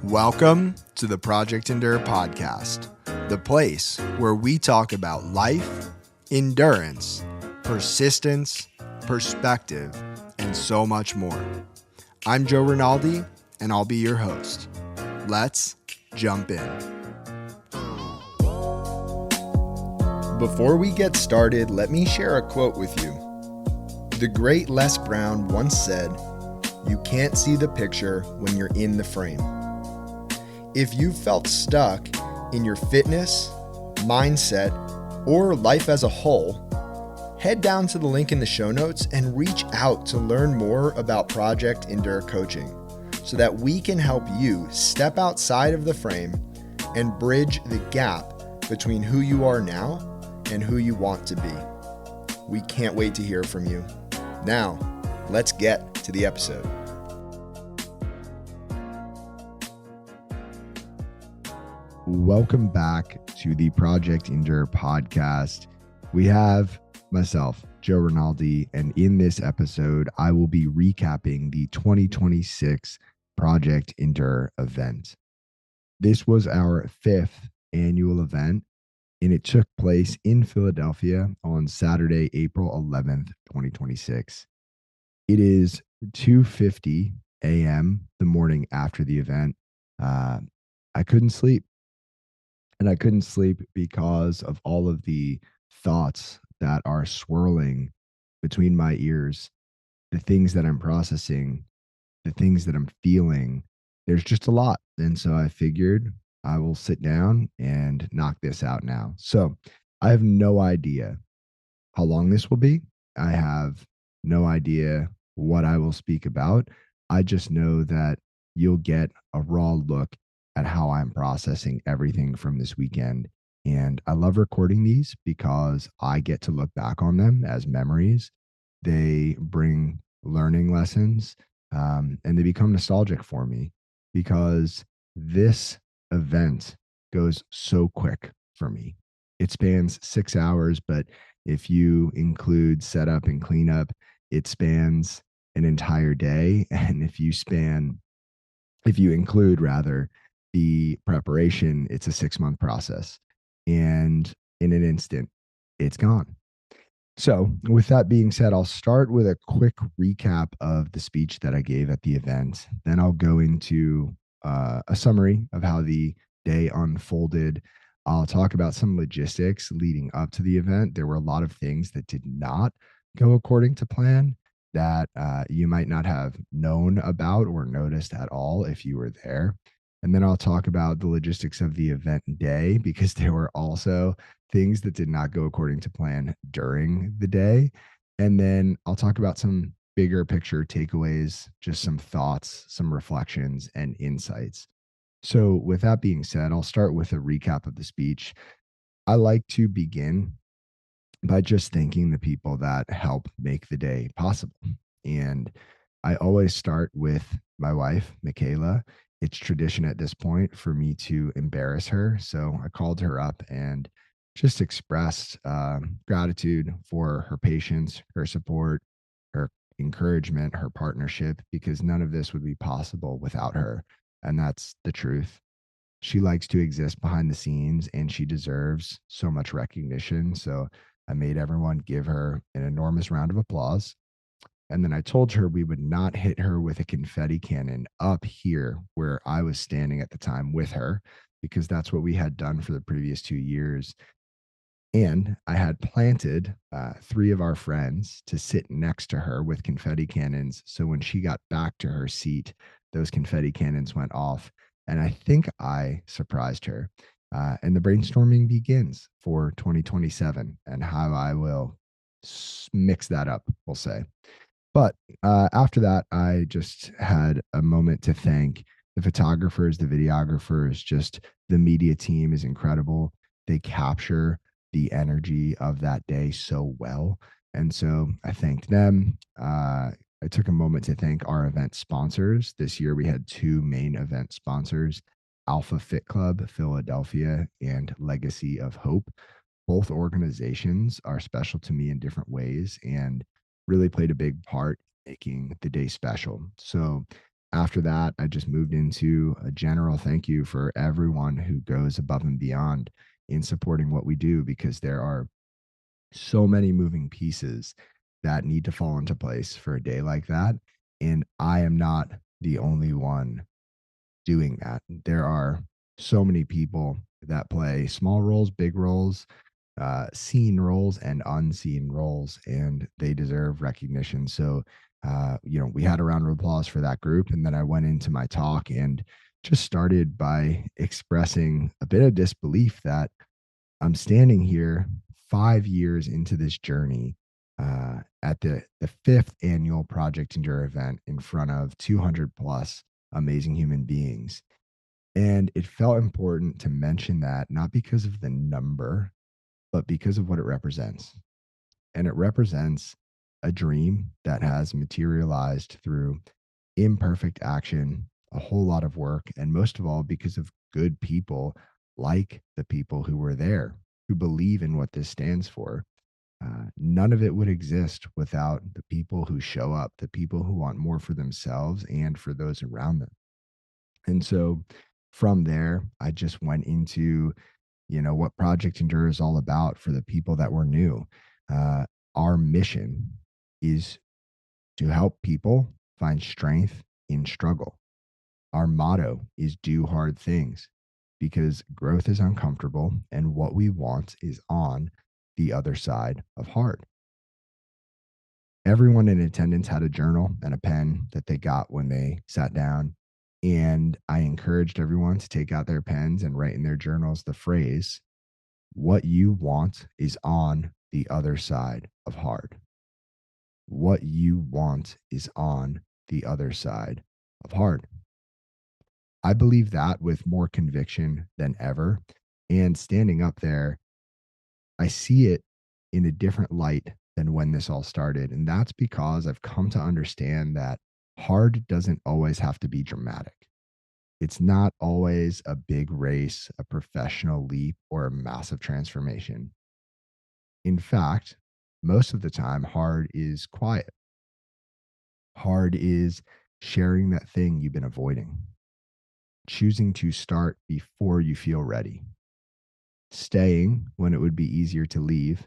Welcome to the Project Endure podcast, the place where we talk about life, endurance, persistence, perspective, and so much more. I'm Joe Rinaldi, and I'll be your host. Let's jump in. Before we get started, let me share a quote with you. The great Les Brown once said, "You can't see the picture when you're in the frame." If you've felt stuck in your fitness, mindset, or life as a whole, head down to the link in the show notes and reach out to learn more about Project Endure Coaching so that we can help you step outside of the frame and bridge the gap between who you are now and who you want to be. We can't wait to hear from you. Now, let's get to the episode. Welcome back to the Project Endure podcast. We have myself, Joe Rinaldi, and in this episode, I will be recapping the 2026 Project Endure event. This was our 5th annual event, and it took place in Philadelphia on Saturday, April 11th, 2026. It is 2:50 a.m. the morning after the event. I couldn't sleep. And I couldn't sleep because of all of the thoughts that are swirling between my ears, the things that I'm processing, the things that I'm feeling. There's just a lot. And so I figured I will sit down and knock this out now. So I have no idea how long this will be. I have no idea what I will speak about. I just know that you'll get a raw look at how I'm processing everything from this weekend. And I love recording these because I get to look back on them as memories. They bring learning lessons, and they become nostalgic for me because this event goes so quick for me. It spans 6 hours, but if you include setup and cleanup, it spans an entire day. And if you include the preparation, it's a 6-month process. And in an instant, it's gone. So with that being said, I'll start with a quick recap of the speech that I gave at the event. Then I'll go into a summary of how the day unfolded. I'll talk about some logistics leading up to the event. There were a lot of things that did not go according to plan that you might not have known about or noticed at all if you were there. And then I'll talk about the logistics of the event day because there were also things that did not go according to plan during the day. And then I'll talk about some bigger picture takeaways, just some thoughts, some reflections, and insights. So, with that being said, I'll start with a recap of the speech. I like to begin by just thanking the people that help make the day possible. And I always start with my wife, Michaela. It's tradition at this point for me to embarrass her. So I called her up and just expressed gratitude for her patience, her support, her encouragement, her partnership, because none of this would be possible without her. And that's the truth. She likes to exist behind the scenes and she deserves so much recognition. So I made everyone give her an enormous round of applause. And then I told her we would not hit her with a confetti cannon up here where I was standing at the time with her, because that's what we had done for the previous 2 years. And I had planted 3 of our friends to sit next to her with confetti cannons. So when she got back to her seat, those confetti cannons went off. And I think I surprised her. And the brainstorming begins for 2027 and how I will mix that up, we'll say. But after that, I just had a moment to thank the photographers, the videographers, just the media team is incredible. They capture the energy of that day so well. And so I thanked them. I took a moment to thank our event sponsors. This year we had 2 main event sponsors, Alpha Fit Club Philadelphia and Legacy of Hope. Both organizations are special to me in different ways and really played a big part in making the day special. So After that, I just moved into a general thank you for everyone who goes above and beyond in supporting what we do, because there are so many moving pieces that need to fall into place for a day like that. And I am not the only one doing that. There are so many people that play small roles, big roles, seen roles, and unseen roles, and they deserve recognition. So, we had a round of applause for that group. And then I went into my talk and just started by expressing a bit of disbelief that I'm standing here 5 years into this journey at the fifth annual Project Endure event in front of 200 plus amazing human beings. And it felt important to mention that, not because of the number, but because of what it represents. And it represents a dream that has materialized through imperfect action, a whole lot of work, and most of all, because of good people like the people who were there, who believe in what this stands for. None of it would exist without the people who show up, the people who want more for themselves and for those around them. And so from there, I just went into, what Project Endure is all about for the people that were new. Uh, our mission is to help people find strength in struggle. Our motto is do hard things, because growth is uncomfortable and what we want is on the other side of hard. Everyone in attendance had a journal and a pen that they got when they sat down. And I encouraged everyone to take out their pens and write in their journals the phrase, what you want is on the other side of hard. What you want is on the other side of hard. I believe that with more conviction than ever. And standing up there, I see it in a different light than when this all started. And that's because I've come to understand that hard doesn't always have to be dramatic. It's not always a big race, a professional leap, or a massive transformation. In fact, most of the time, hard is quiet. Hard is sharing that thing you've been avoiding, choosing to start before you feel ready, staying when it would be easier to leave,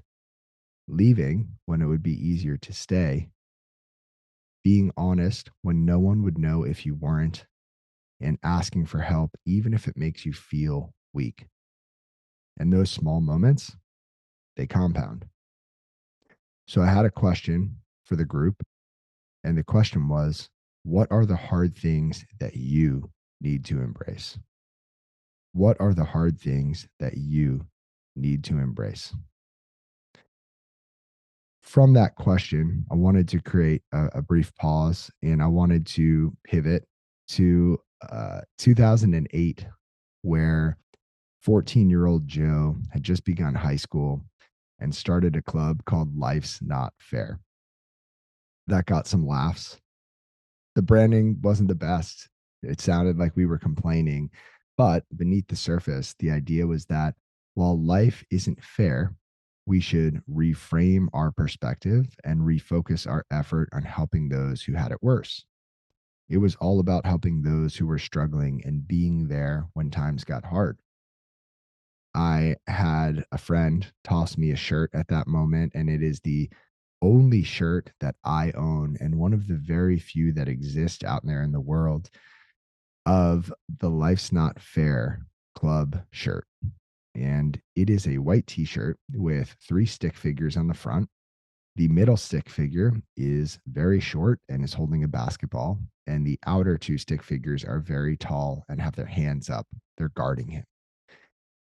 leaving when it would be easier to stay, being honest when no one would know if you weren't, and asking for help, even if it makes you feel weak. And those small moments, they compound. So I had a question for the group, and the question was, what are the hard things that you need to embrace? What are the hard things that you need to embrace? From that question, I wanted to create a brief pause, and I wanted to pivot to 2008, where 14-year-old Joe had just begun high school and started a club called Life's Not Fair. That got some laughs. The branding wasn't the best. It sounded like we were complaining, but beneath the surface, the idea was that while life isn't fair, we should reframe our perspective and refocus our effort on helping those who had it worse. It was all about helping those who were struggling and being there when times got hard. I had a friend toss me a shirt at that moment, and it is the only shirt that I own and one of the very few that exist out there in the world of the Life's Not Fair Club shirt. And it is a white t shirt with three stick figures on the front. The middle stick figure is very short and is holding a basketball, and the outer two stick figures are very tall and have their hands up. They're guarding him.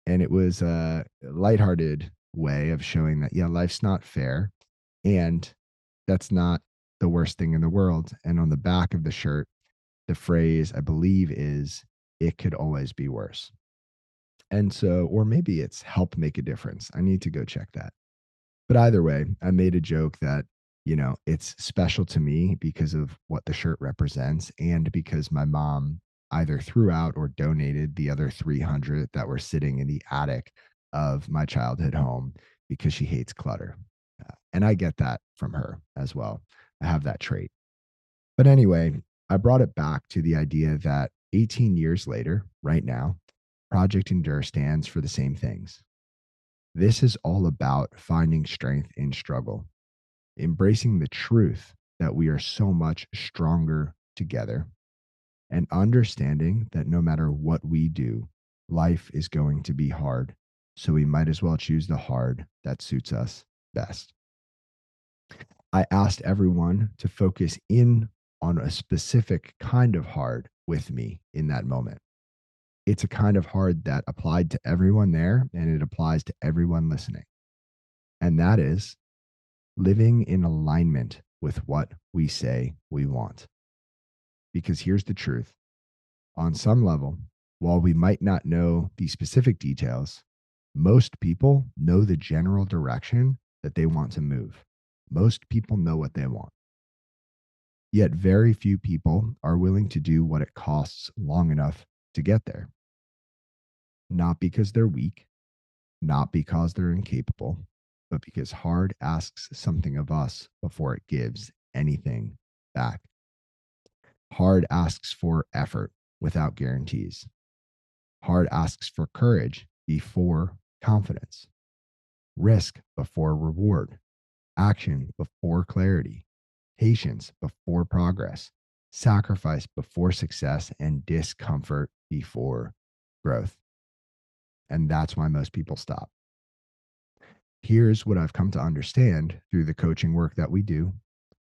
And it was a lighthearted way of showing that, yeah, life's not fair. And that's not the worst thing in the world. And on the back of the shirt, the phrase, I believe, is, it could always be worse. And so, or maybe it's help make a difference. I need to go check that. But either way, I made a joke that, it's special to me because of what the shirt represents and because my mom either threw out or donated the other 300 that were sitting in the attic of my childhood home because she hates clutter. And I get that from her as well. I have that trait. But anyway, I brought it back to the idea that 18 years later, right now, Project Endure stands for the same things. This is all about finding strength in struggle, embracing the truth that we are so much stronger together, and understanding that no matter what we do, life is going to be hard. So we might as well choose the hard that suits us best. I asked everyone to focus in on a specific kind of hard with me in that moment. It's a kind of hard that applied to everyone there and it applies to everyone listening. And that is living in alignment with what we say we want. Because here's the truth: on some level, while we might not know the specific details, most people know the general direction that they want to move. Most people know what they want. Yet very few people are willing to do what it costs long enough to get there. Not because they're weak, not because they're incapable, but because hard asks something of us before it gives anything back. Hard asks for effort without guarantees. Hard asks for courage before confidence, risk before reward, action before clarity, patience before progress, sacrifice before success, and discomfort before growth. And that's why most people stop. Here's what I've come to understand through the coaching work that we do,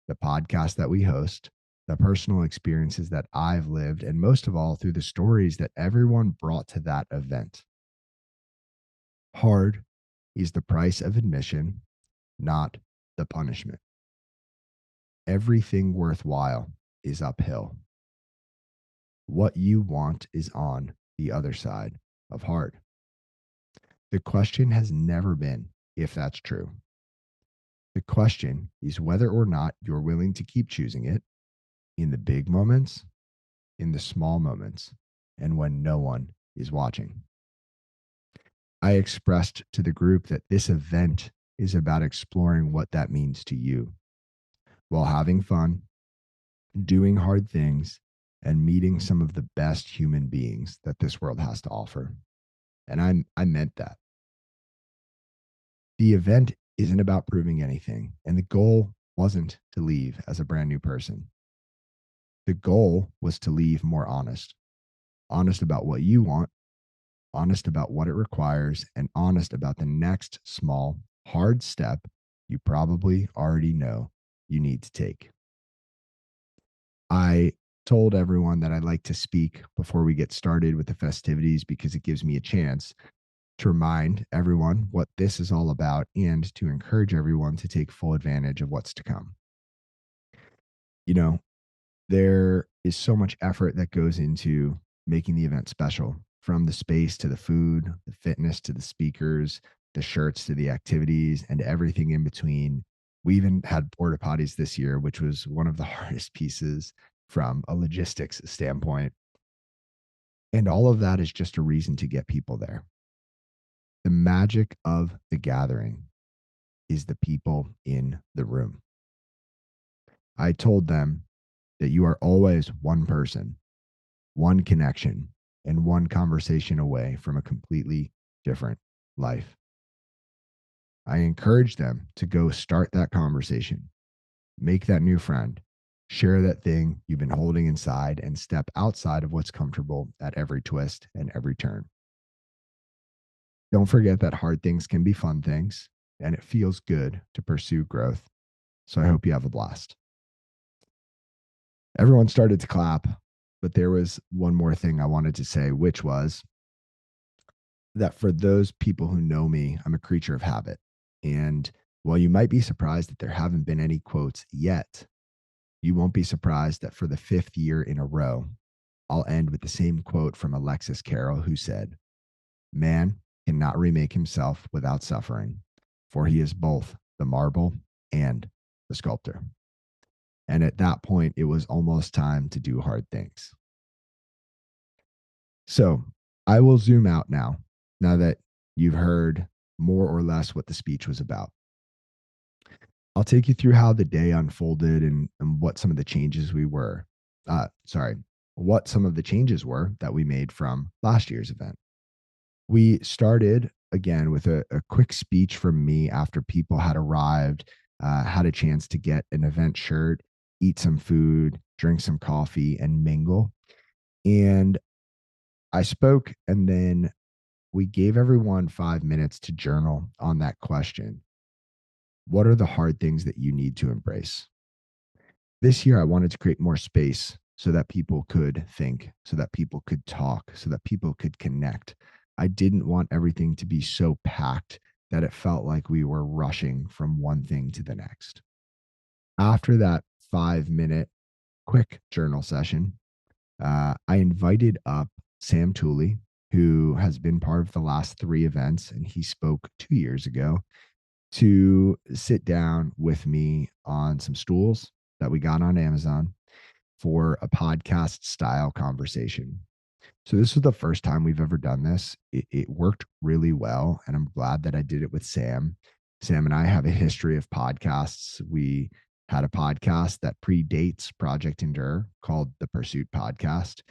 the podcast that we host, the personal experiences that I've lived, and most of all, through the stories that everyone brought to that event. Hard is the price of admission, not the punishment. Everything worthwhile is uphill. What you want is on the other side of hard. The question has never been if that's true. The question is whether or not you're willing to keep choosing it in the big moments, in the small moments, and when no one is watching. I expressed to the group that this event is about exploring what that means to you while having fun, doing hard things, and meeting some of the best human beings that this world has to offer. And I meant that. The event isn't about proving anything, and the goal wasn't to leave as a brand new person. The goal was to leave more honest, honest about what you want, honest about what it requires, and honest about the next small, hard step you probably already know you need to take. I told everyone that I'd like to speak before we get started with the festivities because it gives me a chance to remind everyone what this is all about and to encourage everyone to take full advantage of what's to come. You know, there is so much effort that goes into making the event special, from the space to the food, the fitness to the speakers, the shirts to the activities, and everything in between. We even had porta potties this year, which was one of the hardest pieces from a logistics standpoint. And all of that is just a reason to get people there. The magic of the gathering is the people in the room. I told them that you are always one person, one connection, and one conversation away from a completely different life. I encourage them to go start that conversation, make that new friend, share that thing you've been holding inside, and step outside of what's comfortable at every twist and every turn. Don't forget that hard things can be fun things, and it feels good to pursue growth. So I hope you have a blast. Everyone started to clap, but there was one more thing I wanted to say, which was that for those people who know me, I'm a creature of habit. And while you might be surprised that there haven't been any quotes yet, you won't be surprised that for the fifth year in a row, I'll end with the same quote from Alexis Carrel, who said, "Man cannot remake himself without suffering, for he is both the marble and the sculptor." And at that point, it was almost time to do hard things. So I will zoom out now that you've heard more or less what the speech was about. I'll take you through how the day unfolded and what some of the changes we were. sorry, what some of the changes were that we made from last year's event. We started again with a quick speech from me after people had arrived, had a chance to get an event shirt, eat some food, drink some coffee, and mingle. And I spoke, and then we gave everyone 5 minutes to journal on that question. What are the hard things that you need to embrace? This year, I wanted to create more space so that people could think, so that people could talk, so that people could connect. I didn't want everything to be so packed that it felt like we were rushing from one thing to the next. After that 5 minute quick journal session, I invited up Sam Tooley, who has been part of the last three events, and he spoke 2 years ago, to sit down with me on some stools that we got on Amazon for a podcast style conversation. So this was the first time we've ever done this. It worked really well, and I'm glad that I did it with Sam. Sam and I have a history of podcasts. We had a podcast that predates Project Endure called the Pursuit Podcast.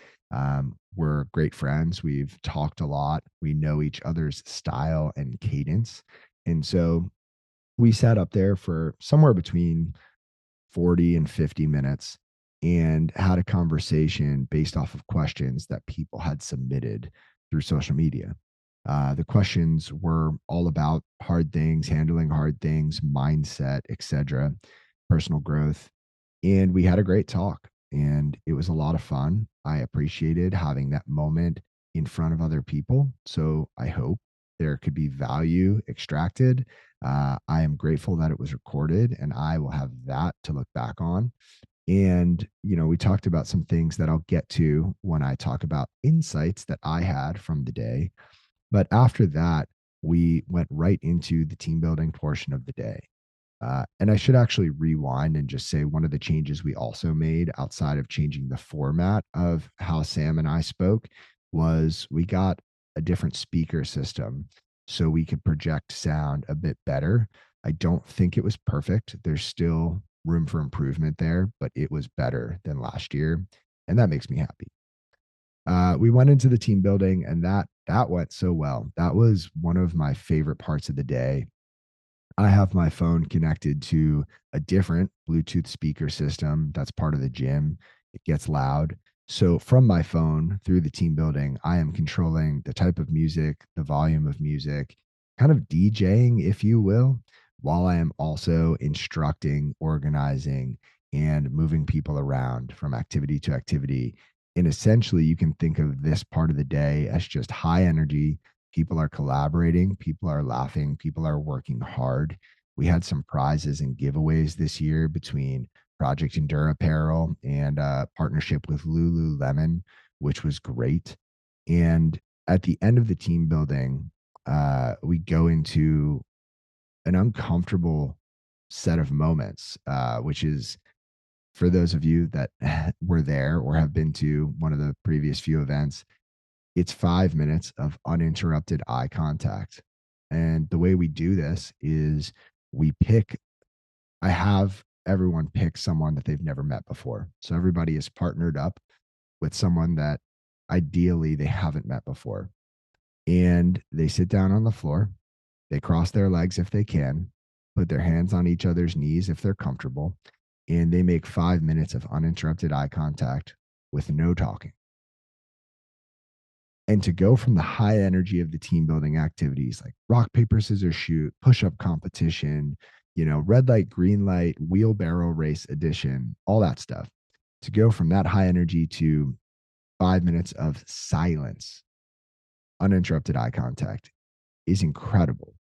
We're great friends. We've talked a lot. We know each other's style and cadence. And so we sat up there for somewhere between 40 and 50 minutes and had a conversation based off of questions that people had submitted through social media. The questions were all about hard things, handling hard things, mindset, etc., personal growth. And we had a great talk, and it was a lot of fun. I appreciated having that moment in front of other people. So I hope there could be value extracted. I am grateful that it was recorded, and I will have that to look back on. And, we talked about some things that I'll get to when I talk about insights that I had from the day. But after that, we went right into the team building portion of the day. And I should actually rewind and just say one of the changes we also made outside of changing the format of how Sam and I spoke was we got a different speaker system so we could project sound a bit better. I don't think it was perfect. There's still room for improvement there, but it was better than last year. And that makes me happy. We went into the team building, and that went so well. That was one of my favorite parts of the day. I have my phone connected to a different Bluetooth speaker system that's part of the gym. It gets loud. So from my phone through the team building, I am controlling the type of music, the volume of music, kind of DJing, if you will, while I am also instructing, organizing, and moving people around from activity to activity. And essentially, you can think of this part of the day as just high energy. People are collaborating, people are laughing, people are working hard. We had some prizes and giveaways this year between Project Endure Apparel and a partnership with Lululemon, which was great. And at the end of the team building, we go into an uncomfortable set of moments, which is for those of you that were there or have been to one of the previous few events, it's 5 minutes of uninterrupted eye contact. And the way we do this is we pick, I have everyone pick someone that they've never met before. So everybody is partnered up with someone that ideally they haven't met before. And they sit down on the floor, they cross their legs if they can, put their hands on each other's knees if they're comfortable, and they make 5 minutes of uninterrupted eye contact with no talking. And to go from the high energy of the team building activities like rock, paper, scissors, shoot, push up competition, red light, green light, wheelbarrow race edition, all that stuff, to go from that high energy to 5 minutes of silence, uninterrupted eye contact is incredible.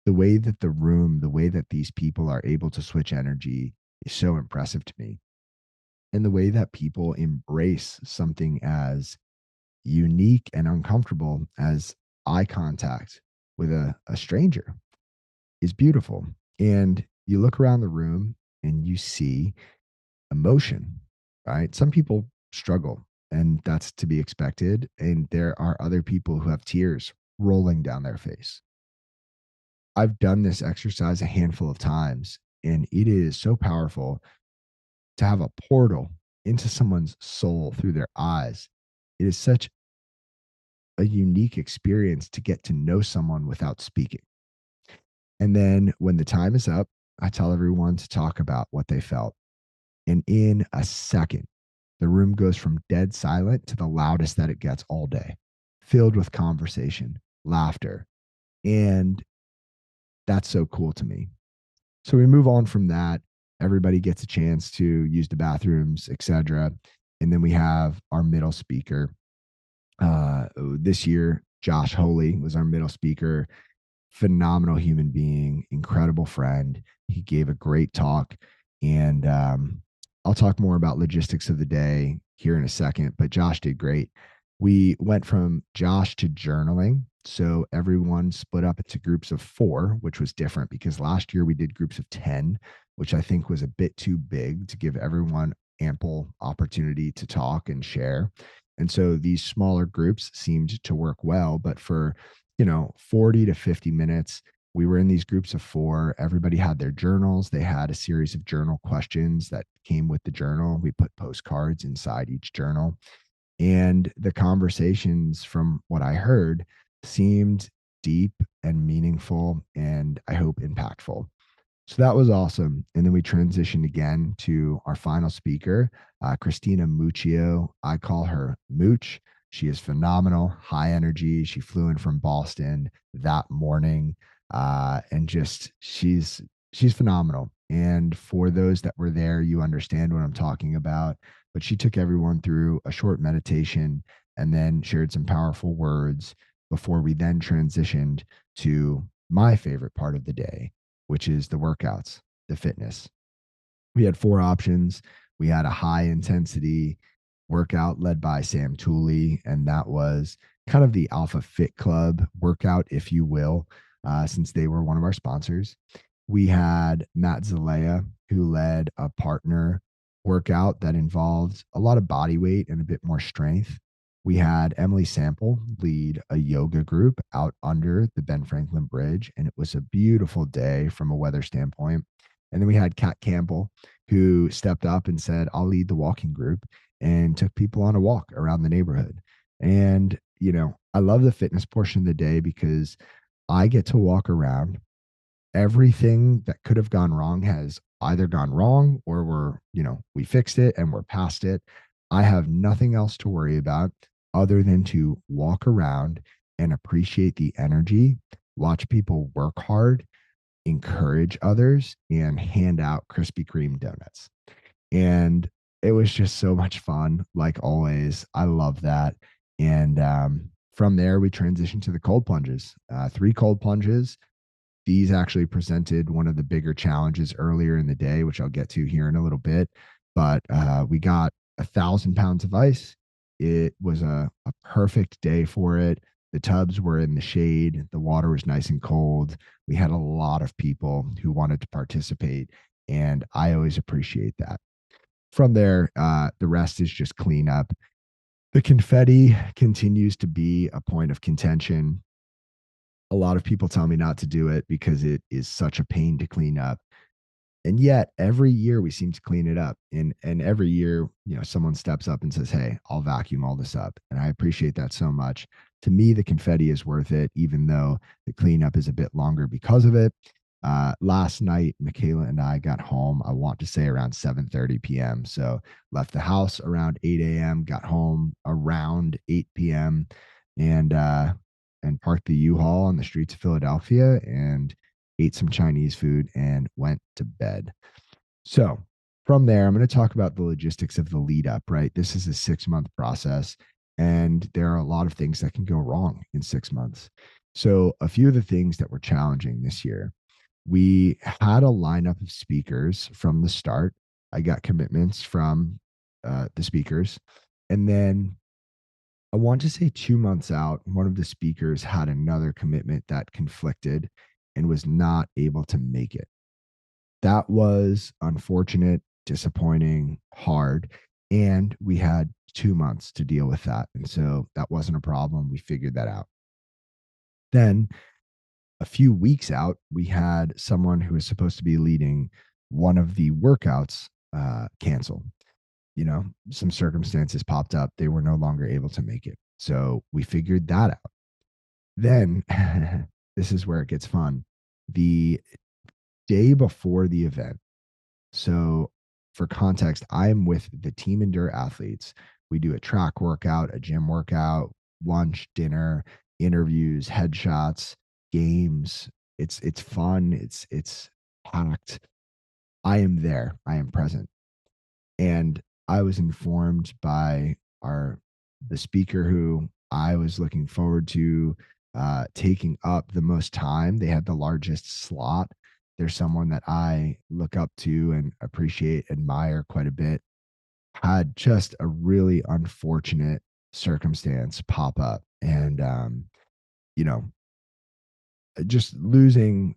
The way that the way that these people are able to switch energy is so impressive to me. And the way that people embrace something as unique and uncomfortable as eye contact with a stranger is beautiful. And you look around the room and you see emotion, right? Some people struggle, and that's to be expected. And there are other people who have tears rolling down their face. I've done this exercise a handful of times, and it is so powerful to have a portal into someone's soul through their eyes. It is such a unique experience to get to know someone without speaking. And then when the time is up, I tell everyone to talk about what they felt. And in a second, the room goes from dead silent to the loudest that it gets all day, filled with conversation, laughter. And that's so cool to me. So we move on from that. Everybody gets a chance to use the bathrooms, etc. And then we have our middle speaker. This year, Josh Holy was our middle speaker. Phenomenal human being, incredible friend. He gave a great talk. And I'll talk more about logistics of the day here in a second, but Josh did great. We went from Josh to journaling. So everyone split up into groups of 4, which was different because last year we did groups of 10, which I think was a bit too big to give everyone ample opportunity to talk and share. And so these smaller groups seemed to work well. But for 40 to 50 minutes. We were in these groups of 4. Everybody had their journals. They had a series of journal questions that came with the journal. We put postcards inside each journal. And the conversations, from what I heard, seemed deep and meaningful and I hope impactful. So that was awesome. And then we transitioned again to our final speaker, Christina Muccio. I call her Mooch. She is phenomenal, high energy. She flew in from Boston that morning, and just she's phenomenal. And for those that were there, you understand what I'm talking about. But she took everyone through a short meditation and then shared some powerful words before we then transitioned to my favorite part of the day, which is the workouts, the fitness. We had 4 options. We had a high intensity workout led by Sam Tooley, and that was kind of the Alpha Fit Club workout, if you will, since they were one of our sponsors. We had Matt Zalea, who led a partner workout that involved a lot of body weight and a bit more strength. We had Emily Sample lead a yoga group out under the Ben Franklin Bridge, and it was a beautiful day from a weather standpoint. And then we had Kat Campbell, who stepped up and said, I'll lead the walking group, and took people on a walk around the neighborhood. And, I love the fitness portion of the day because I get to walk around. Everything that could have gone wrong has either gone wrong or we fixed it and we're past it. I have nothing else to worry about other than to walk around and appreciate the energy, watch people work hard, encourage others, and hand out Krispy Kreme donuts. And it was just so much fun, like always. I love that. And from there, we transitioned to the cold plunges, 3 cold plunges. These actually presented one of the bigger challenges earlier in the day, which I'll get to here in a little bit. But we got 1,000 pounds of ice. It was a perfect day for it. The tubs were in the shade. The water was nice and cold. We had a lot of people who wanted to participate, and I always appreciate that. From there, the rest is just cleanup. The confetti continues to be a point of contention. A lot of people tell me not to do it because it is such a pain to clean up. And yet every year we seem to clean it up. And every year, someone steps up and says, hey, I'll vacuum all this up. And I appreciate that so much. To me, the confetti is worth it, even though the cleanup is a bit longer because of it. Last night, Michaela and I got home, I want to say around 7:30 p.m. So left the house around 8 a.m., got home around 8 p.m. and parked the U-Haul on the streets of Philadelphia and ate some Chinese food and went to bed. So from there, I'm going to talk about the logistics of the lead up, right? This is a 6-month process, and there are a lot of things that can go wrong in 6 months. So a few of the things that were challenging this year, we had a lineup of speakers from the start. I got commitments from the speakers. And then I want to say 2 months out, one of the speakers had another commitment that conflicted and was not able to make it. That was unfortunate, disappointing, hard. And we had 2 months to deal with that. And so that wasn't a problem. We figured that out. Then a few weeks out, we had someone who was supposed to be leading one of the workouts cancel. some circumstances popped up. They were no longer able to make it. So we figured that out. Then this is where it gets fun. The day before the event, so for context, I'm with the Team Endure athletes. We do a track workout, a gym workout, lunch, dinner, interviews, headshots, games. It's fun. It's packed. I am there. I am present. And I was informed by our the speaker who I was looking forward to taking up the most time. They had the largest slot. There's someone that I look up to and appreciate, admire quite a bit. Had just a really unfortunate circumstance pop up, and you know, just losing.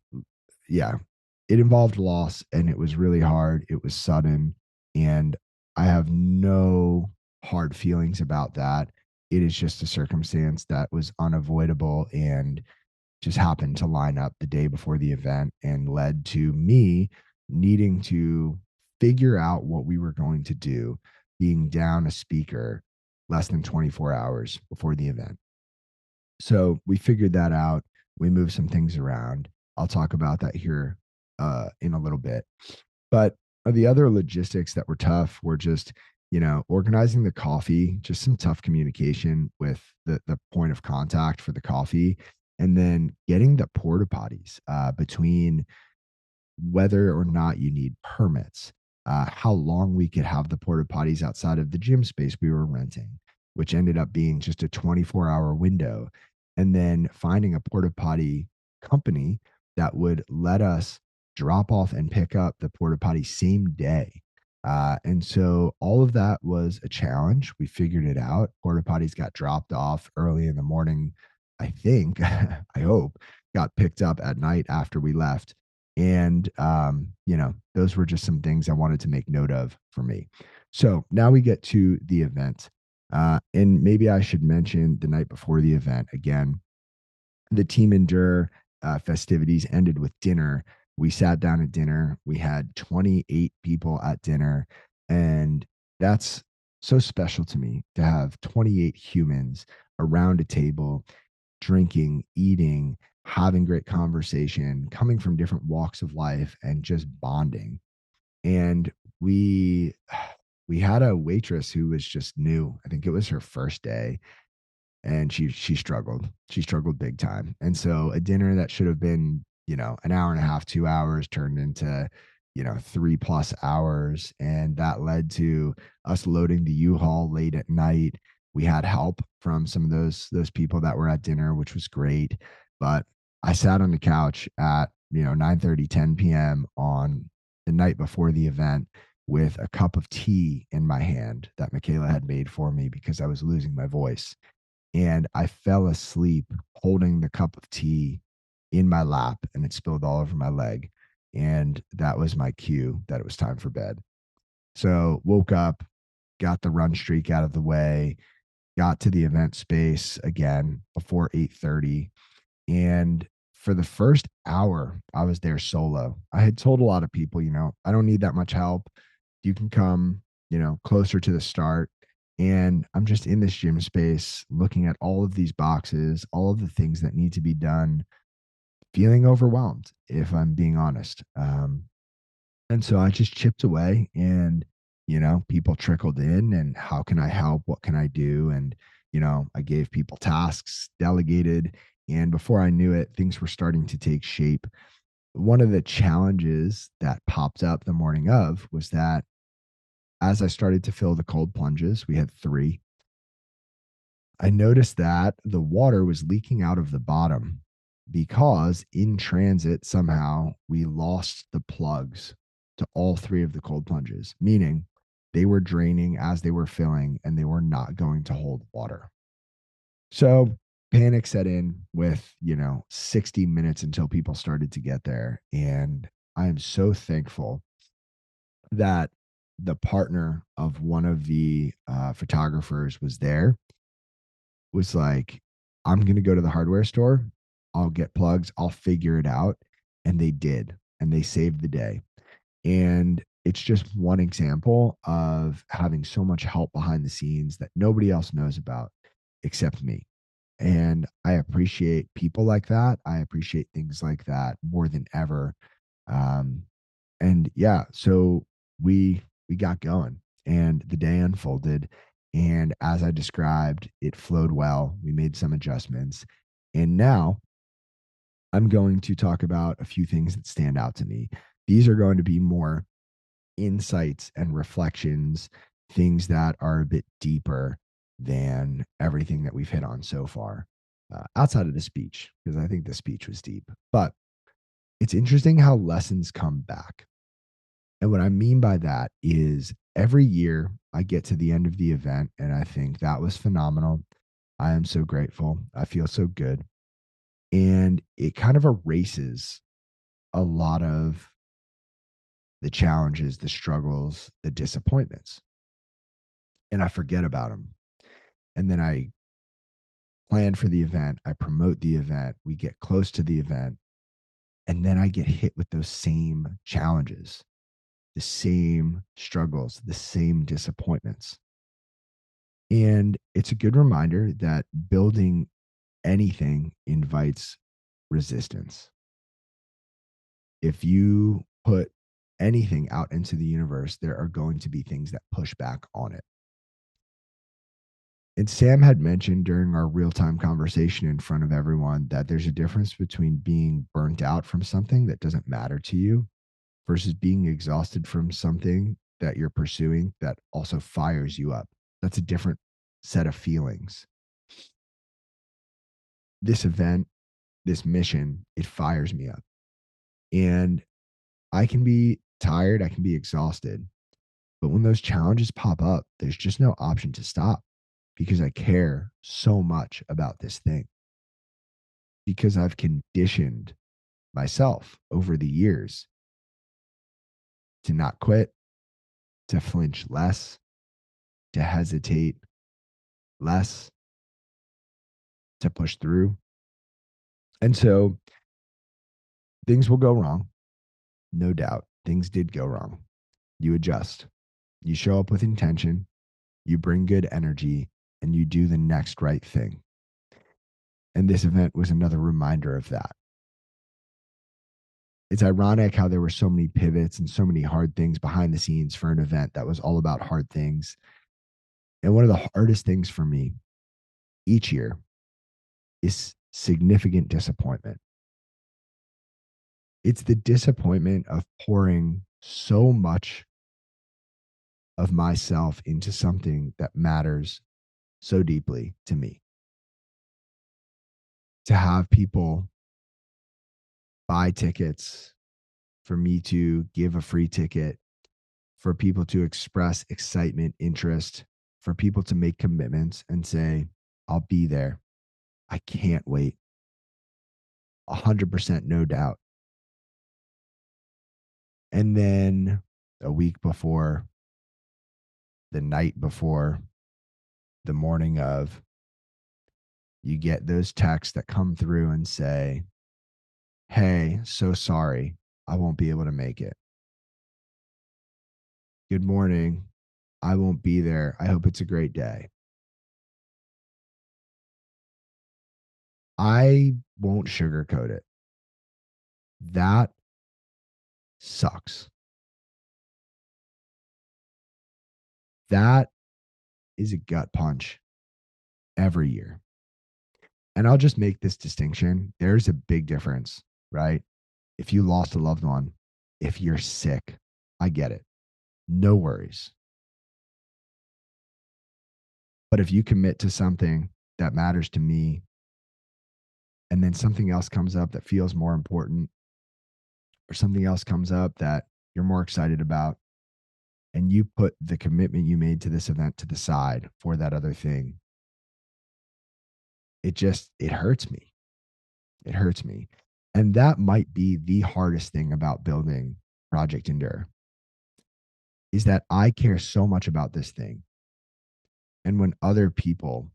Yeah, it involved loss, and it was really hard. It was sudden, and I have no hard feelings about that. It is just a circumstance that was unavoidable and just happened to line up the day before the event and led to me needing to figure out what we were going to do, being down a speaker less than 24 hours before the event. So we figured that out. We moved some things around. I'll talk about that here in a little bit. But the other logistics that were tough were just, organizing the coffee, just some tough communication with the point of contact for the coffee, and then getting the porta potties between whether or not you need permits, how long we could have the porta potties outside of the gym space we were renting, which ended up being just a 24-hour window, and then finding a porta potty company that would let us drop off and pick up the porta potty same day. And so all of that was a challenge. We figured it out. Porta potties got dropped off early in the morning. I think, I hope, got picked up at night after we left. And, those were just some things I wanted to make note of for me. So now we get to the event. And maybe I should mention the night before the event again, the Team Endure festivities ended with dinner. We sat down at dinner. We had 28 people at dinner. And that's so special to me to have 28 humans around a table, drinking, eating, having great conversation, coming from different walks of life and just bonding. And we we had a waitress who was just new. I think it was her first day, and she struggled. She struggled big time. And so a dinner that should have been, an hour and a half, 2 hours turned into, 3+ hours. And that led to us loading the U-Haul late at night. We had help from some of those people that were at dinner, which was great. But I sat on the couch at, 9:30, 10 p.m. on the night before the event with a cup of tea in my hand that Michaela had made for me because I was losing my voice, and I fell asleep holding the cup of tea in my lap, and it spilled all over my leg. And that was my cue that it was time for bed. So woke up, got the run streak out of the way, got to the event space again before 8:30. And for the first hour, I was there solo. I had told a lot of people, I don't need that much help. You can come, closer to the start. And I'm just in this gym space looking at all of these boxes, all of the things that need to be done, feeling overwhelmed, if I'm being honest. And so I just chipped away, and, people trickled in, and how can I help? What can I do? And, I gave people tasks, delegated. And before I knew it, things were starting to take shape. One of the challenges that popped up the morning of was that as I started to fill the cold plunges, we had three. I noticed that the water was leaking out of the bottom because in transit, somehow we lost the plugs to all three of the cold plunges, meaning they were draining as they were filling and they were not going to hold water. So panic set in with, 60 minutes until people started to get there. And I am so thankful that the partner of one of the photographers was there, was like, I'm going to go to the hardware store. I'll get plugs. I'll figure it out. And they did. And they saved the day. And it's just one example of having so much help behind the scenes that nobody else knows about except me. And I appreciate people like that. I appreciate things like that more than ever. Um, and yeah, so we got going and the day unfolded. And as I described, it flowed well. We made some adjustments. And now I'm going to talk about a few things that stand out to me. These are going to be more insights and reflections, things that are a bit deeper than everything that we've hit on so far, outside of the speech, because I think the speech was deep. But it's interesting how lessons come back. And what I mean by that is every year I get to the end of the event and I think that was phenomenal. I am so grateful. I feel so good. And it kind of erases a lot of the challenges, the struggles, the disappointments, and I forget about them. And then I plan for the event, I promote the event, we get close to the event, and then I get hit with those same challenges, the same struggles, the same disappointments. And it's a good reminder that building anything invites resistance. If you put anything out into the universe, there are going to be things that push back on it. And Sam had mentioned during our real time conversation in front of everyone that there's a difference between being burnt out from something that doesn't matter to you versus being exhausted from something that you're pursuing that also fires you up. That's a different set of feelings. This event, this mission, it fires me up. And I can be tired, I can be exhausted. But when those challenges pop up, there's just no option to stop because I care so much about this thing, because I've conditioned myself over the years to not quit, to flinch less, to hesitate less, to push through. And so things will go wrong. No doubt. Things did go wrong. You adjust. You show up with intention. You bring good energy and you do the next right thing. And this event was another reminder of that. It's ironic how there were so many pivots and so many hard things behind the scenes for an event that was all about hard things. And one of the hardest things for me each year is significant disappointment. It's the disappointment of pouring so much of myself into something that matters so deeply to me. To have people buy tickets, for me to give a free ticket, for people to express excitement, interest, for people to make commitments and say, I'll be there. I can't wait. 100% no doubt. And then a week before, the night before, the morning of, you get those texts that come through and say, hey, so sorry, I won't be able to make it. Good morning. I won't be there. I hope it's a great day. I won't sugarcoat it. That sucks. That is a gut punch every year. And I'll just make this distinction. There's a big difference, right? If you lost a loved one, if you're sick, I get it. No worries. But if you commit to something that matters to me and then something else comes up that feels more important, or something else comes up that you're more excited about, and you put the commitment you made to this event to the side for that other thing, it hurts me. It hurts me. And that might be the hardest thing about building Project Endure, is that I care so much about this thing. And when other people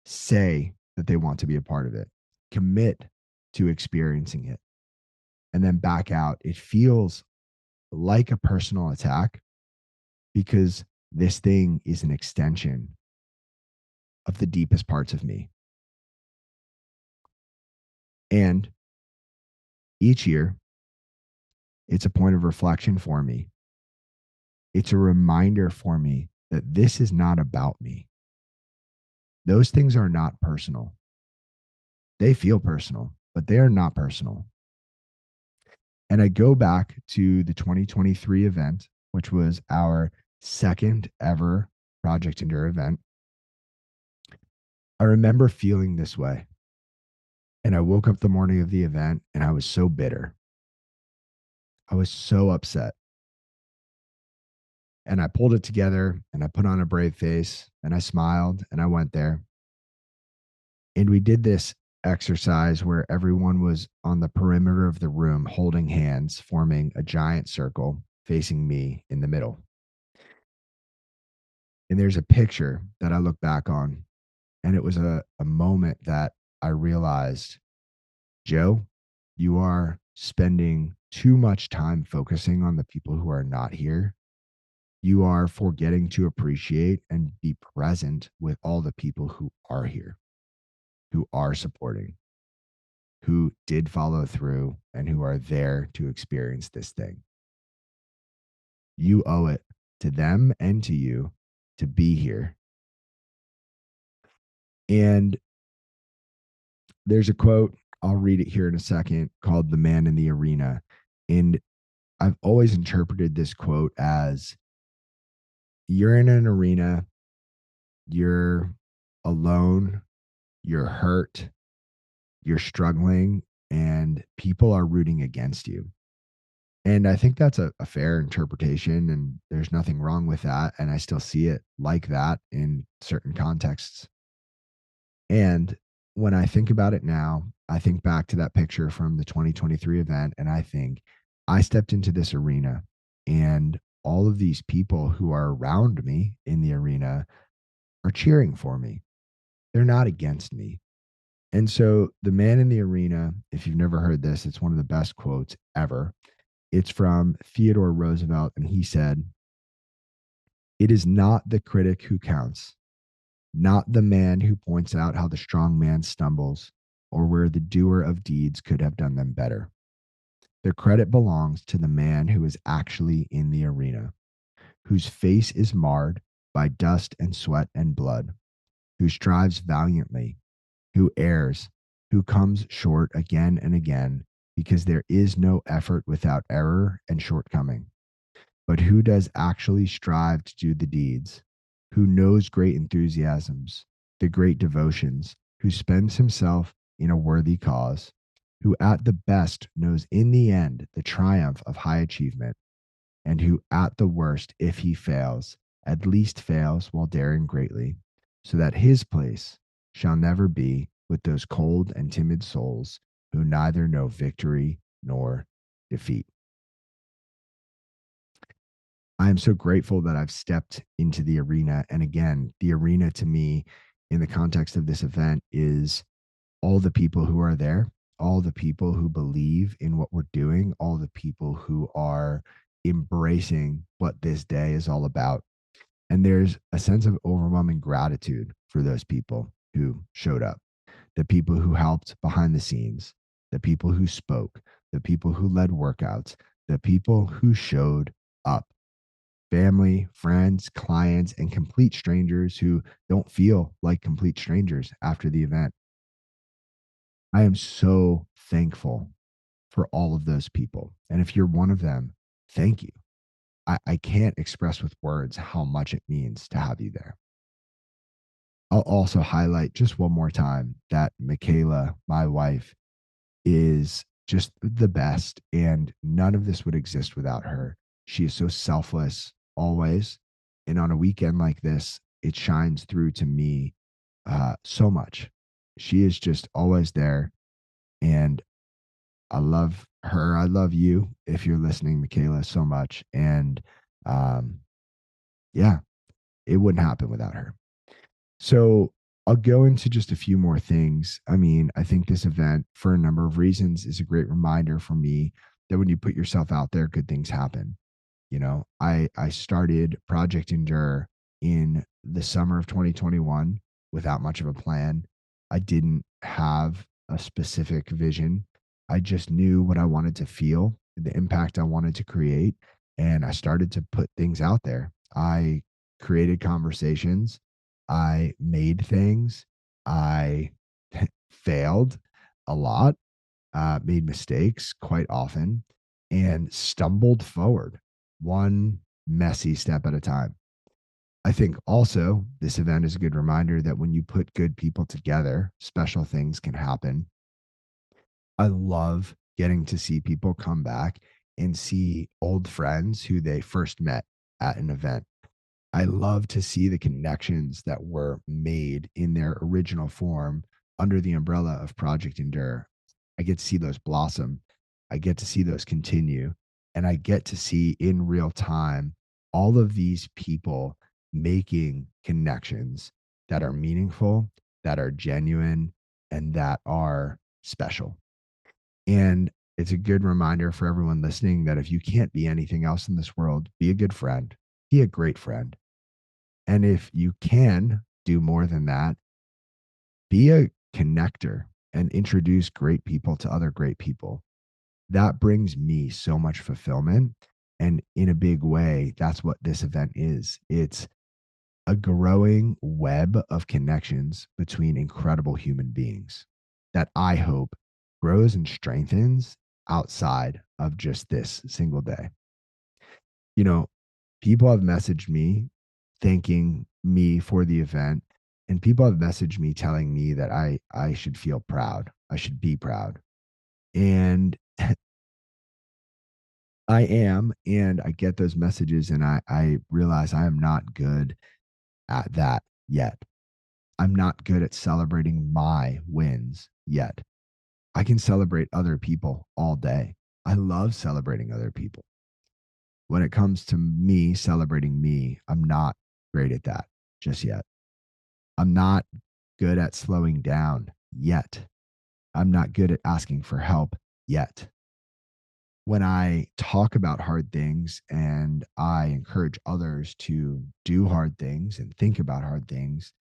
say that they want to be a part of it, commit to experiencing it, and then back out, it feels like a personal attack because this thing is an extension of the deepest parts of me. And each year, it's a point of reflection for me. It's a reminder for me that this is not about me. Those things are not personal. They feel personal, but they are not personal. And I go back to the 2023 event, which was our second ever Project Endure event. I remember feeling this way. And I woke up the morning of the event and I was so bitter. I was so upset. And I pulled it together and I put on a brave face and I smiled and I went there. And we did this exercise where everyone was on the perimeter of the room holding hands, forming a giant circle facing me in the middle. And there's a picture that I look back on, and it was a moment that I realized, Joe, you are spending too much time focusing on the people who are not here. You are forgetting to appreciate and be present with all the people who are here, who are supporting, who did follow through, and who are there to experience this thing. You owe it to them and to you to be here. And there's a quote, I'll read it here in a second, called The Man in the Arena. And I've always interpreted this quote as you're in an arena, you're alone, you're hurt, you're struggling, and people are rooting against you. And I think that's a fair interpretation, and there's nothing wrong with that. And I still see it like that in certain contexts. And when I think about it now, I think back to that picture from the 2023 event, and I think I stepped into this arena, and all of these people who are around me in the arena are cheering for me. They're not against me. And so, the man in the arena, if you've never heard this, it's one of the best quotes ever. It's from Theodore Roosevelt, and he said, "It is not the critic who counts, not the man who points out how the strong man stumbles or where the doer of deeds could have done them better. The credit belongs to the man who is actually in the arena, whose face is marred by dust and sweat and blood, who strives valiantly, who errs, who comes short again and again, because there is no effort without error and shortcoming, but who does actually strive to do the deeds, who knows great enthusiasms, the great devotions, who spends himself in a worthy cause, who at the best knows in the end the triumph of high achievement, and who at the worst, if he fails, at least fails while daring greatly, so that his place shall never be with those cold and timid souls who neither know victory nor defeat." I am so grateful that I've stepped into the arena. And again, the arena to me, in the context of this event, is all the people who are there, all the people who believe in what we're doing, all the people who are embracing what this day is all about. And there's a sense of overwhelming gratitude for those people who showed up, the people who helped behind the scenes, the people who spoke, the people who led workouts, the people who showed up, family, friends, clients, and complete strangers who don't feel like complete strangers after the event. I am so thankful for all of those people. And if you're one of them, thank you. I can't express with words how much it means to have you there. I'll also highlight just one more time that Michaela, my wife, is just the best. And none of this would exist without her. She is so selfless always. And on a weekend like this, it shines through to me so much. She is just always there. And I love her. I love you if you're listening, Michaela, so much. And um, yeah, it wouldn't happen without her. So I'll go into just a few more things. I mean, I think this event, for a number of reasons, is a great reminder for me that when you put yourself out there, good things happen. I started Project Endure in the summer of 2021 without much of a plan. I didn't have a specific vision. I just knew what I wanted to feel, the impact I wanted to create, and I started to put things out there. I created conversations, I made things, I failed a lot, made mistakes quite often, and stumbled forward one messy step at a time. I think also this event is a good reminder that when you put good people together, special things can happen. I love getting to see people come back and see old friends who they first met at an event. I love to see the connections that were made in their original form under the umbrella of Project Endure. I get to see those blossom. I get to see those continue. And I get to see in real time all of these people making connections that are meaningful, that are genuine, and that are special. And it's a good reminder for everyone listening that if you can't be anything else in this world, be a good friend, be a great friend. And if you can do more than that, be a connector and introduce great people to other great people. That brings me so much fulfillment. And in a big way, that's what this event is. It's a growing web of connections between incredible human beings that I hope grows and strengthens outside of just this single day. You know, people have messaged me thanking me for the event, and people have messaged me telling me that I should feel proud. I should be proud. And I am, and I get those messages and I realize I am not good at that yet. I'm not good at celebrating my wins yet. I can celebrate other people all day. I love celebrating other people. When it comes to me celebrating me, I'm not great at that just yet. I'm not good at slowing down yet. I'm not good at asking for help yet. When I talk about hard things and I encourage others to do hard things and think about hard things,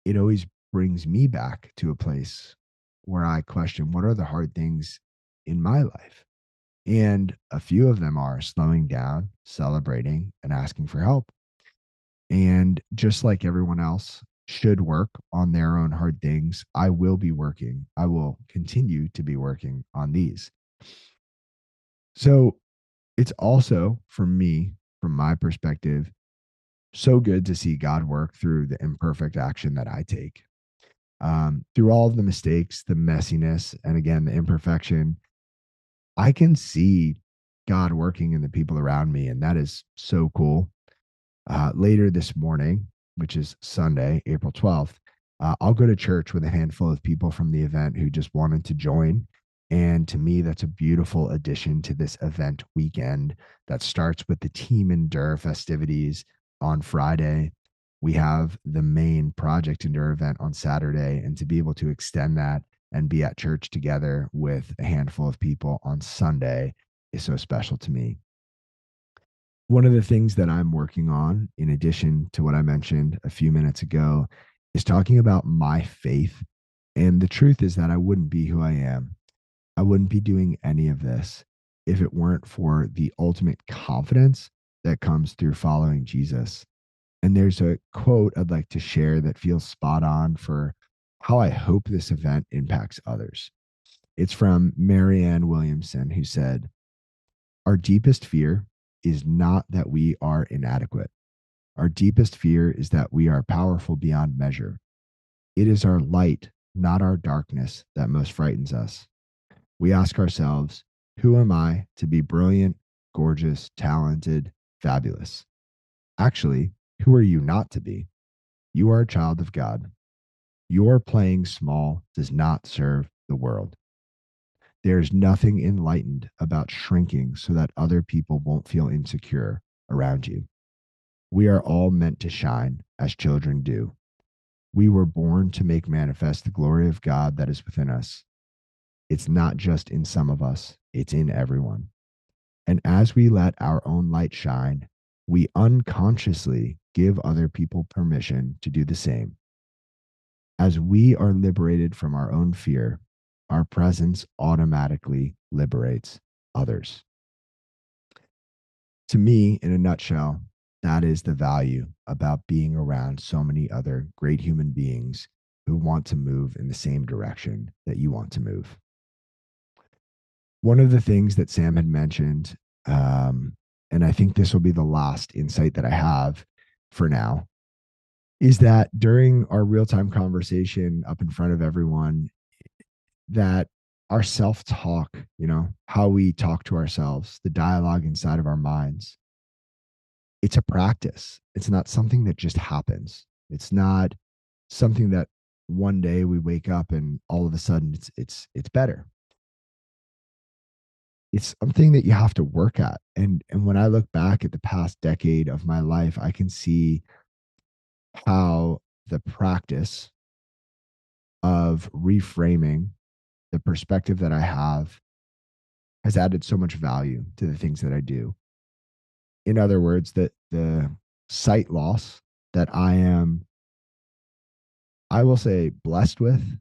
it always brings me back to a place where I question what are the hard things in my life? And a few of them are slowing down, celebrating, and asking for help. And just like everyone else should work on their own hard things, I will be working. I will continue to be working on these. So it's also, for me, from my perspective, so good to see God work through the imperfect action that I take. Through all of the mistakes, the messiness, and again, the imperfection, I can see God working in the people around me. And that is so cool. Later this morning, which is Sunday, April 12th, I'll go to church with a handful of people from the event who just wanted to join. And to me, that's a beautiful addition to this event weekend that starts with the Team Endure festivities on Friday. We have the main Project Endure event on Saturday. And to be able to extend that and be at church together with a handful of people on Sunday is so special to me. One of the things that I'm working on, in addition to what I mentioned a few minutes ago, is talking about my faith. And the truth is that I wouldn't be who I am. I wouldn't be doing any of this if it weren't for the ultimate confidence that comes through following Jesus. And there's a quote I'd like to share that feels spot on for how I hope this event impacts others. It's from Marianne Williamson, who said, our deepest fear is not that we are inadequate. Our deepest fear is that we are powerful beyond measure. It is our light, not our darkness, that most frightens us. We ask ourselves, who am I to be brilliant, gorgeous, talented, fabulous? Actually, who are you not to be? You are a child of God. Your playing small does not serve the world. There is nothing enlightened about shrinking so that other people won't feel insecure around you. We are all meant to shine as children do. We were born to make manifest the glory of God that is within us. It's not just in some of us, it's in everyone. And as we let our own light shine, we unconsciously give other people permission to do the same. As we are liberated from our own fear, our presence automatically liberates others. To me, in a nutshell, that is the value about being around so many other great human beings who want to move in the same direction that you want to move. One of the things that Sam had mentioned, and I think this will be the last insight that I have for now, is that during our real time conversation up in front of everyone, that our self talk, how we talk to ourselves, the dialogue inside of our minds, it's a practice. It's not something that just happens. It's not something that one day we wake up and all of a sudden it's better. It's something that you have to work at. And when I look back at the past decade of my life, I can see how the practice of reframing the perspective that I have has added so much value to the things that I do. In other words, that the sight loss that I will say, blessed with,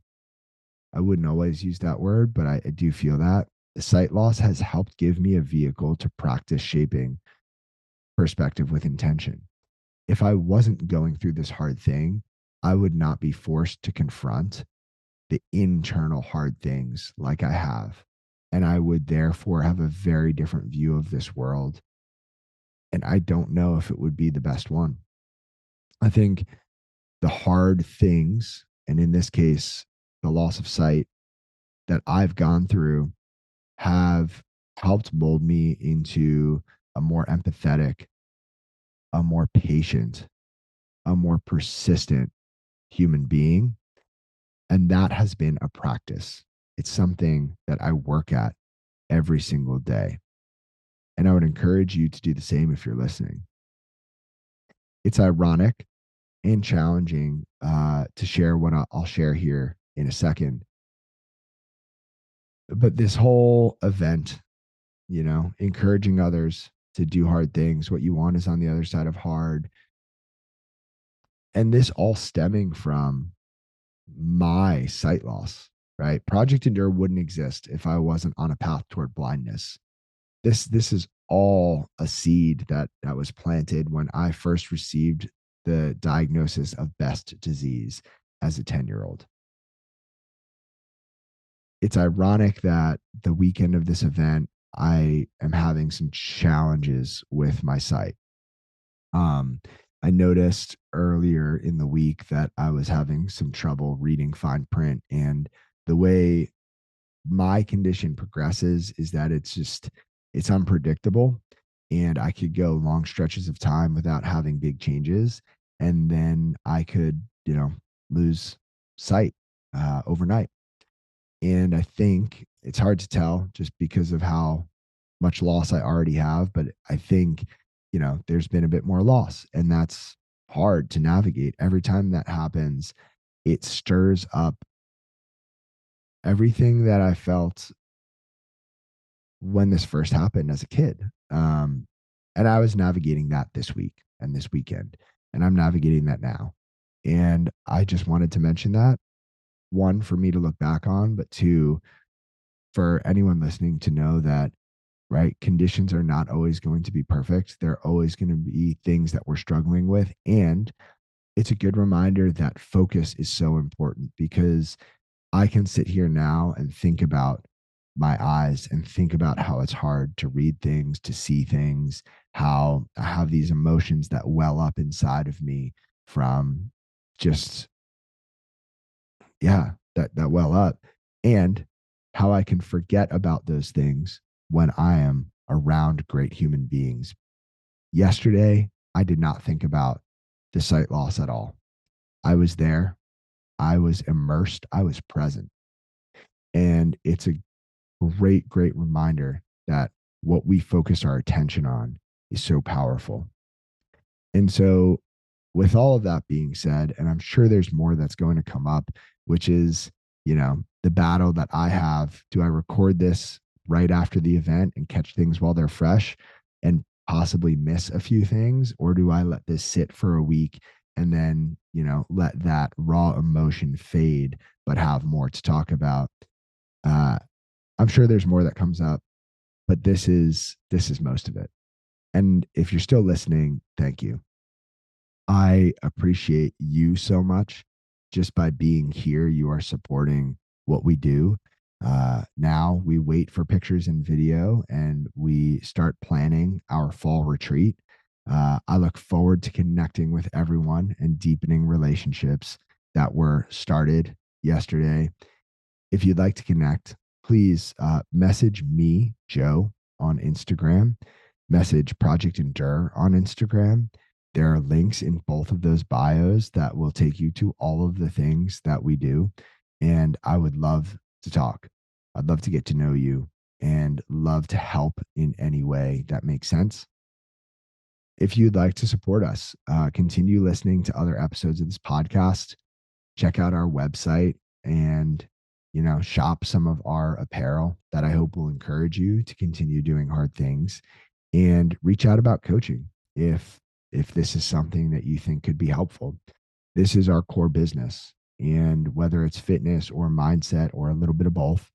I wouldn't always use that word, but I do feel that the sight loss has helped give me a vehicle to practice shaping perspective with intention. If I wasn't going through this hard thing, I would not be forced to confront the internal hard things like I have. And I would therefore have a very different view of this world. And I don't know if it would be the best one. I think the hard things, and in this case, the loss of sight that I've gone through, have helped mold me into a more empathetic, a more patient, a more persistent human being. And that has been a practice. It's something that I work at every single day. And I would encourage you to do the same if you're listening. It's ironic and challenging to share what I'll share here in a second. But this whole event, encouraging others to do hard things, what you want is on the other side of hard. And this all stemming from my sight loss, right? Project Endure wouldn't exist if I wasn't on a path toward blindness. This is all a seed that was planted when I first received the diagnosis of Best disease as a 10-year-old. It's ironic that the weekend of this event, I am having some challenges with my sight. Um, I noticed earlier in the week that I was having some trouble reading fine print, and the way my condition progresses is that it's unpredictable, and I could go long stretches of time without having big changes, and then I could lose sight overnight. And I think it's hard to tell just because of how much loss I already have, but I think there's been a bit more loss, and that's hard to navigate. Every time that happens, it stirs up everything that I felt when this first happened as a kid. And I was navigating that this week and this weekend, and I'm navigating that now. And I just wanted to mention that, one, for me to look back on, but two, for anyone listening to know that, right, conditions are not always going to be perfect. There are always going to be things that we're struggling with. And it's a good reminder that focus is so important, because I can sit here now and think about my eyes and think about how it's hard to read things, to see things, how I have these emotions that well up inside of me from just, yeah, that well up, and how I can forget about those things when I am around great human beings. Yesterday, I did not think about the sight loss at all. I was there, I was immersed, I was present. And it's a great reminder that what we focus our attention on is so powerful. And so, with all of that being said, and I'm sure there's more that's going to come up, which is, the battle that I have. Do I record this right after the event and catch things while they're fresh and possibly miss a few things? Or do I let this sit for a week and then, let that raw emotion fade, but have more to talk about? Uh, I'm sure there's more that comes up, but this is most of it. And if you're still listening, thank you. I appreciate you so much. Just by being here, you are supporting what we do. Now we wait for pictures and video and we start planning our fall retreat. I look forward to connecting with everyone and deepening relationships that were started yesterday. If you'd like to connect, please message me, Joe, on Instagram, message Project Endure on Instagram. There are links in both of those bios that will take you to all of the things that we do. And I would love to talk. I'd love to get to know you and love to help in any way that makes sense. If you'd like to support us, continue listening to other episodes of this podcast, check out our website and shop some of our apparel that I hope will encourage you to continue doing hard things, and reach out about coaching if this is something that you think could be helpful. This is our core business, and whether it's fitness or mindset or a little bit of both,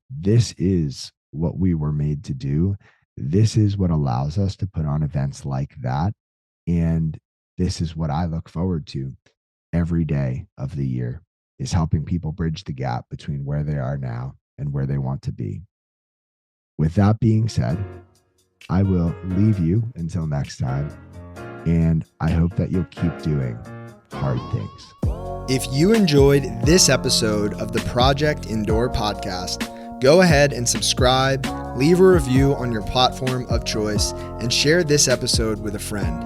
this is what we were made to do. This is what allows us to put on events like that, and this is what I look forward to every day of the year, is helping people bridge the gap between where they are now and where they want to be. With that being said, I will leave you until next time, and I hope that you'll keep doing hard things. If you enjoyed this episode of the Project Endure podcast, go ahead and subscribe, leave a review on your platform of choice, and share this episode with a friend.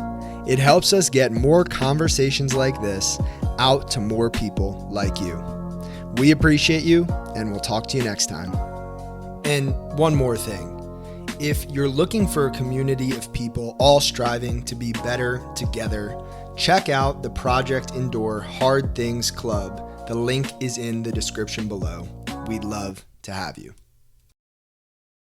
It helps us get more conversations like this out to more people like you. We appreciate you, and we'll talk to you next time. And one more thing. If you're looking for a community of people all striving to be better together, check out the Project Endure Hard Things Club. The link is in the description below. We'd love to have you.